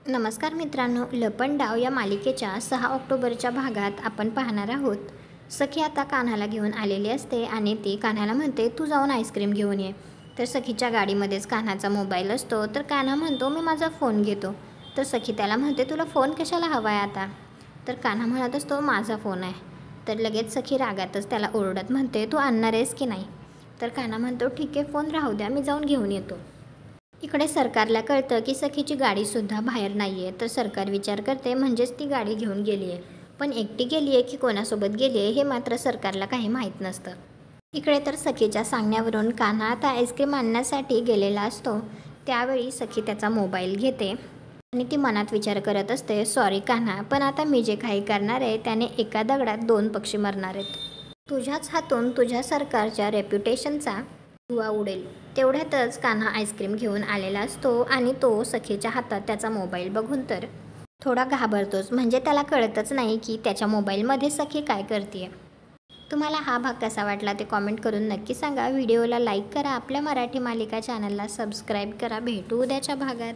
नमस्कार मित्रांनो, लपंडाव या मालिकेच्या 6 ऑक्टोबरच्या भागात आपण पाहणार आहोत. सखी आता कान्हाला घेऊन आलेली असते आणि ती कान्हाला म्हणते, तू जाऊन आईस्क्रीम घेऊन ये. तर सखीच्या गाडीमध्येच कान्हाचा मोबाईल असतो. तर कान्हा म्हणतो, मी माझा फोन घेतो. तर सखी त्याला म्हणते, तुला फोन कशाला हवा आहे आता? तर कान्हा म्हणत असतो, माझा फोन आहे. तर लगेच सखी रागातच त्याला ओरडत म्हणते, तू आणणार आहेस की नाही? तर कान्हा म्हणतो, ठीक आहे, फोन राहू द्या, मी जाऊन घेऊन येतो. इकडे सरकारला कळतं की सखीची गाडीसुद्धा बाहेर नाही आहे. तर सरकार विचार करते, म्हणजेच ती गाडी घेऊन गेली आहे. पण एकटी गेली आहे की कोणासोबत गेली आहे हे मात्र सरकारला काही माहीत नसतं. इकडे तर सखीच्या सांगण्यावरून कान्हा आता आईस्क्रीम आणण्यासाठी गेलेला असतो. त्यावेळी सखी त्याचा मोबाईल घेते आणि ती मनात विचार करत असते, सॉरी कान्हा, पण आता मी जे काही करणार आहे त्याने एका दगडात 2 पक्षी मरणार आहेत. तुझ्याच हातून तुझ्या सरकारच्या रेप्युटेशनचा धुवा उडेल. तेवढ्यातच कान्हा आईस्क्रीम घेऊन आलेला असतो आणि तो सखीच्या हातात त्याचा मोबाईल बघून तर थोडा घाबरतोच. म्हणजे त्याला कळतच नाही की त्याच्या मोबाईलमध्ये सखी काय करते. तुम्हाला हा भाग कसा वाटला ते कॉमेंट करून नक्की सांगा. व्हिडिओला लाईक करा, आपल्या मराठी मालिका चॅनलला सबस्क्राईब करा. भेटू उद्याच्या भागात.